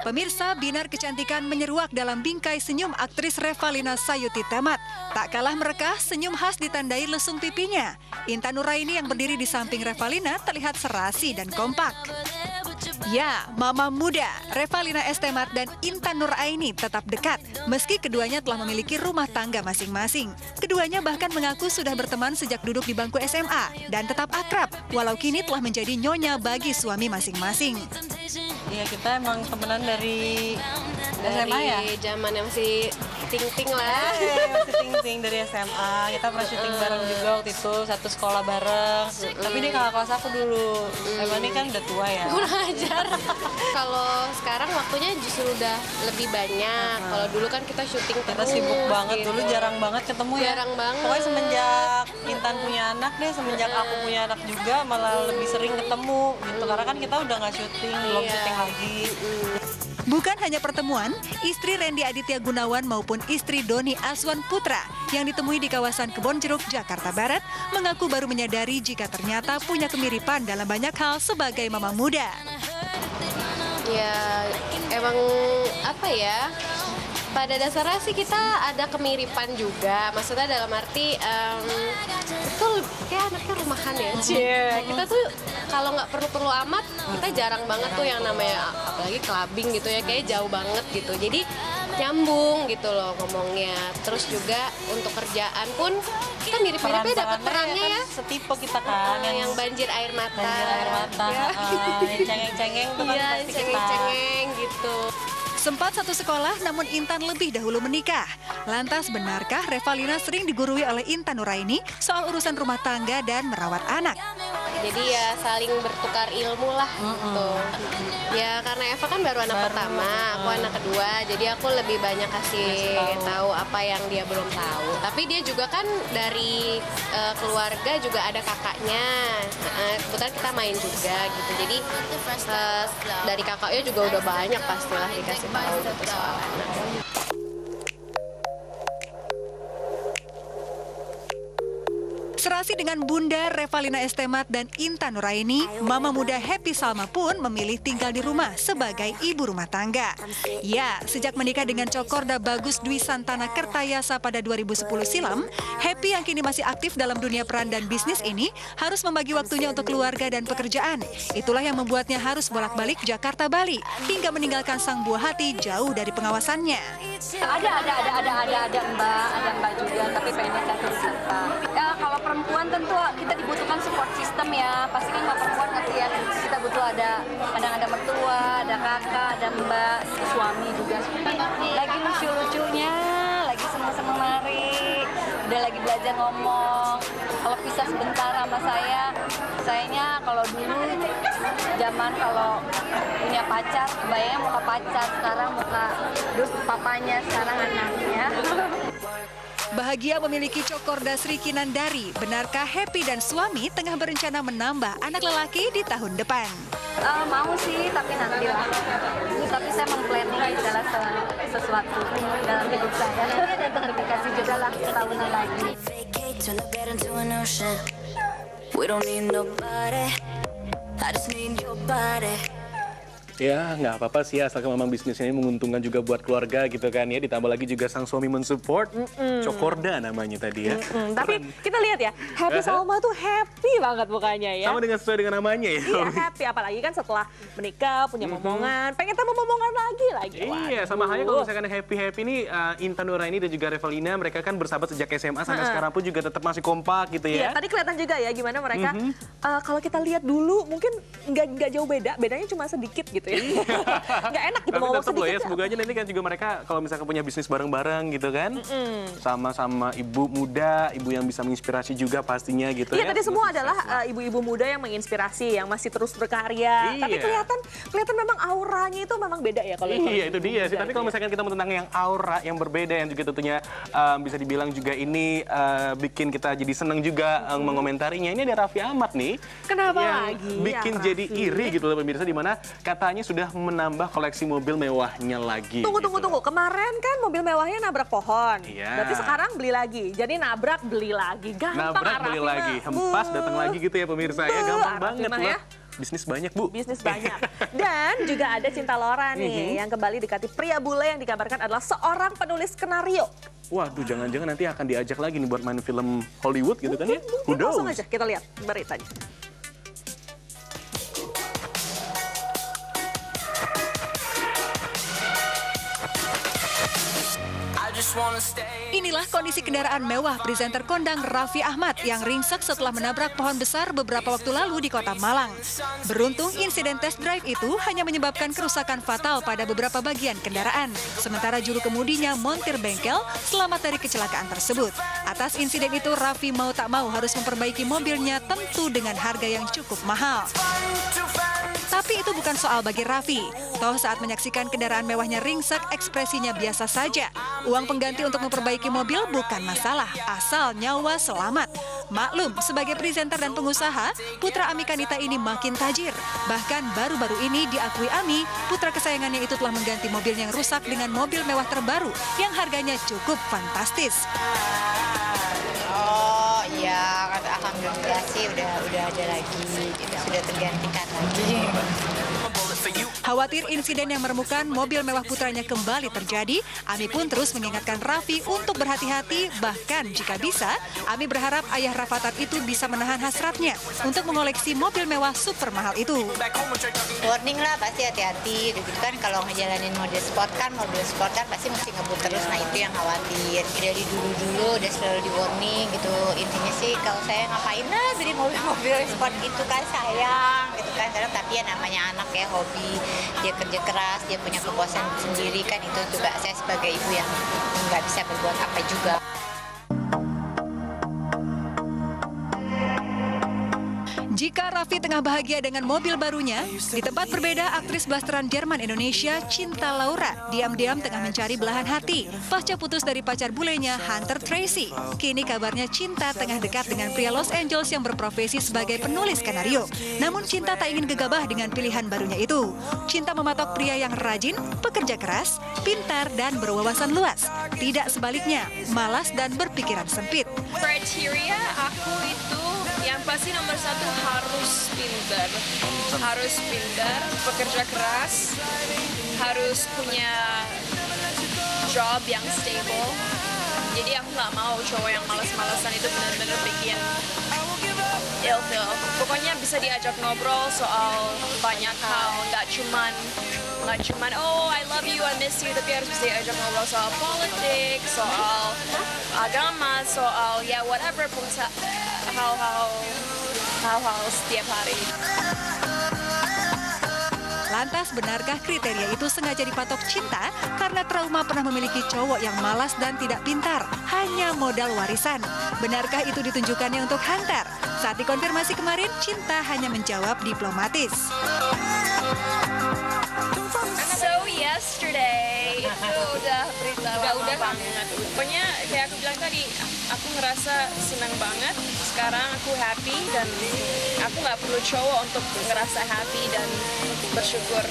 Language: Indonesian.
Pemirsa, binar kecantikan menyeruak dalam bingkai senyum aktris Revalina Sayuti Temat. Tak kalah merekah, senyum khas ditandai lesung pipinya. Intan Nuraini yang berdiri di samping Revalina terlihat serasi dan kompak. Ya, mama muda, Revalina S. Temat dan Intan Nuraini tetap dekat, meski keduanya telah memiliki rumah tangga masing-masing. Keduanya bahkan mengaku sudah berteman sejak duduk di bangku SMA dan tetap akrab, walau kini telah menjadi nyonya bagi suami masing-masing. Iya, kita emang temenan dari SMA ya? Dari zaman yang masih ting-ting lah. Masih ting-ting dari SMA. Kita pernah syuting bareng juga waktu itu, satu sekolah bareng. Tapi dia kakak kelas aku dulu. Emang ini kan udah tua ya? Kurang ajar. Kalau sekarang waktunya justru udah lebih banyak. Kalau dulu kan kita syuting terus. Kita sibuk banget, gitu. dulu jarang banget ketemu ya? Jarang banget. Pokoknya semenjak Intan punya anak deh, semenjak aku punya anak juga malah lebih sering ketemu gitu. Karena kan kita udah nggak syuting, belum syuting lagi. Bukan hanya pertemuan, istri Randy Aditya Gunawan maupun istri Doni Azwan Putra yang ditemui di kawasan Kebon Jeruk, Jakarta Barat mengaku baru menyadari jika ternyata punya kemiripan dalam banyak hal sebagai mama muda. Ya, emang apa ya? Pada dasarnya sih kita ada kemiripan juga. Maksudnya dalam arti itu kayak anaknya rumahan ya. Kita tuh kalau nggak perlu-perlu amat, kita jarang banget tuh yang namanya apalagi clubbing gitu ya, kayak jauh banget gitu. Jadi nyambung gitu loh ngomongnya. Terus juga untuk kerjaan pun kita mirip-miripnya dapat perannya ya. Setipe kita kan yang banjir air mata. Banjir air mata. Ya. Yang cengeng-cengeng tuh kan pasti kita. Cengeng-cengeng gitu. Sempat satu sekolah, namun Intan lebih dahulu menikah. Lantas, benarkah Revalina sering digurui oleh Intan Nuraini soal urusan rumah tangga dan merawat anak? Jadi ya saling bertukar ilmu lah gitu. Ya karena Eva kan baru anak pertama, aku anak kedua, jadi aku lebih banyak kasih tahu apa yang dia belum tahu. Tapi dia juga kan dari keluarga juga ada kakaknya. Kebetulan kita main juga gitu. Jadi dari kakaknya juga udah banyak pastilah dikasih tahu gitu soal anak. Serasi dengan Bunda Revalina S. Temat dan Intan Nuraini, mama muda Happy Salma pun memilih tinggal di rumah sebagai ibu rumah tangga. Ya, sejak menikah dengan Cokorda Bagus Dwi Santana Kertayasa pada 2010 silam, Happy yang kini masih aktif dalam dunia peran dan bisnis ini harus membagi waktunya untuk keluarga dan pekerjaan. Itulah yang membuatnya harus bolak-balik Jakarta-Bali hingga meninggalkan sang buah hati jauh dari pengawasannya. Ada mbak juga, tapi pengennya satu serta. Ya, kalau perempuan tentu kita dibutuhkan support system ya. Pasti kan kalau perempuan ngerti ya, kita butuh kadang ada mertua, ada kakak, ada mbak, suami juga. Lagi lucu-lucunya, lagi seneng-seneng nari, udah lagi belajar ngomong. Kalau pisah sebentar sama sayanya kalau dulu zaman kalau punya pacar, kebayang muka pacar, sekarang muka papanya, sekarang anaknya. Bahagia memiliki Cokorda Sri Kinandari, benarkah Happy dan suami tengah berencana menambah anak lelaki di tahun depan? Mau sih, tapi nanti lah. Tapi saya memplanning segala sesuatu dalam hidup saya. Nanti ada verifikasi juga lah tahunan lagi. Ya, nggak apa-apa sih, asalkan memang bisnisnya ini menguntungkan juga buat keluarga gitu kan ya. Ditambah lagi juga sang suami mensupport, Cokorda namanya tadi ya. Tapi kita lihat ya, Happy Salma tuh happy banget mukanya ya. Sama dengan sesuai dengan namanya ya. Iya, happy. Apalagi kan setelah menikah, punya momongan, pengen tambah momongan lagi. Iya, sama halnya kalau misalkan Happy ini, Intan Nuraini dan juga Revalina, mereka kan bersahabat sejak SMA sampai sekarang pun juga tetap masih kompak gitu ya. Iya, tadi kelihatan juga ya gimana mereka, kalau kita lihat dulu mungkin nggak jauh beda, bedanya cuma sedikit gitu ya. Nggak enak gitu ngomong sedikit ya. Semoga aja nanti kan juga mereka kalau misalkan punya bisnis bareng-bareng gitu kan. Sama-sama ibu muda, ibu yang bisa menginspirasi juga pastinya gitu ya. Iya, tadi semua adalah ibu-ibu muda yang menginspirasi, yang masih terus berkarya. Tapi kelihatan memang auranya itu memang beda ya kalau Iya, itu dia sih. Tapi kalau misalkan kita mau tentang yang aura yang berbeda, yang juga tentunya bisa dibilang juga ini bikin kita jadi seneng juga mengomentarinya. Ini ada Raffi Ahmad nih. Kenapa yang lagi? bikin jadi iri gitu loh pemirsa, dimana katanya sudah menambah koleksi mobil mewahnya lagi. Tunggu. Kemarin kan mobil mewahnya nabrak pohon. Iya. Berarti sekarang beli lagi. Jadi nabrak beli lagi. Gampang Nabrak beli lagi. Hempas datang lagi gitu ya pemirsa ya. Gampang banget loh. Ya. bisnis banyak, Bu. Bisnis banyak. Dan juga ada Cinta Laura nih, yang kembali dekati pria bule yang dikabarkan adalah seorang penulis skenario. Waduh, jangan-jangan nanti akan diajak lagi nih buat main film Hollywood gitu kan ya? Who knows? Langsung aja kita lihat beritanya. Inilah kondisi kendaraan mewah presenter kondang Raffi Ahmad yang ringsek setelah menabrak pohon besar beberapa waktu lalu di Kota Malang. Beruntung insiden test drive itu hanya menyebabkan kerusakan fatal pada beberapa bagian kendaraan. Sementara juru kemudinya montir bengkel selamat dari kecelakaan tersebut. Atas insiden itu Raffi mau tak mau harus memperbaiki mobilnya tentu dengan harga yang cukup mahal. Tapi itu bukan soal bagi Raffi. Toh saat menyaksikan kendaraan mewahnya ringsek, ekspresinya biasa saja. Uang pengganti untuk memperbaiki mobil bukan masalah, asal nyawa selamat. Maklum, sebagai presenter dan pengusaha, putra Ami Kanita ini makin tajir. Bahkan baru-baru ini diakui Ami, putra kesayangannya itu telah mengganti mobil yang rusak dengan mobil mewah terbaru yang harganya cukup fantastis. Oh iya, alhamdulillah sih udah ada lagi, sudah tergantikan lagi. Khawatir insiden yang meremukan mobil mewah putranya kembali terjadi, Ami pun terus mengingatkan Raffi untuk berhati-hati. Bahkan jika bisa, Ami berharap ayah Rafathar itu bisa menahan hasratnya untuk mengoleksi mobil mewah super mahal itu. Warning lah, pasti hati-hati. Gitu kan kalau ngejalanin mobil sport kan pasti mesti ngebut terus. Nah itu yang khawatir. Dari dulu udah selalu di warning gitu. Intinya sih kalau saya ngapain lah beli mobil sport gitu kan sayang gitu kan. Tapi ya namanya anak ya hobi. Dia kerja keras, dia punya kepuasan sendiri kan, itu juga saya sebagai ibu yang nggak bisa berbuat apa juga. Jika Raffi tengah bahagia dengan mobil barunya, di tempat berbeda aktris blasteran Jerman Indonesia Cinta Laura diam-diam tengah mencari belahan hati pasca putus dari pacar bulenya Hunter Tracy. Kini kabarnya Cinta tengah dekat dengan pria Los Angeles yang berprofesi sebagai penulis skenario. Namun Cinta tak ingin gegabah dengan pilihan barunya itu. Cinta mematok pria yang rajin, pekerja keras, pintar, dan berwawasan luas. Tidak sebaliknya, malas dan berpikiran sempit. Kriteria aku itu yang pasti nomor satu harus pintar, pekerja keras, harus punya job yang stable. Jadi aku nggak mau cowok yang malas-malasan, itu benar-benar bikin ilfil. Pokoknya bisa diajak ngobrol soal banyak hal, nggak cuman oh I love you, I miss you, tapi harus bisa diajak ngobrol soal politik, soal agama, soal ya whatever pun hal-hal setiap hari. Lantas benarkah kriteria itu sengaja dipatok Cinta karena trauma pernah memiliki cowok yang malas dan tidak pintar, hanya modal warisan? Benarkah itu ditunjukkannya untuk Hunter? Saat dikonfirmasi kemarin, Cinta hanya menjawab diplomatis. So yesterday itu udah berita udah banget. Pokoknya kayak aku bilang tadi, aku ngerasa senang banget. Sekarang aku happy dan aku nggak perlu cowok untuk ngerasa happy dan bersyukur.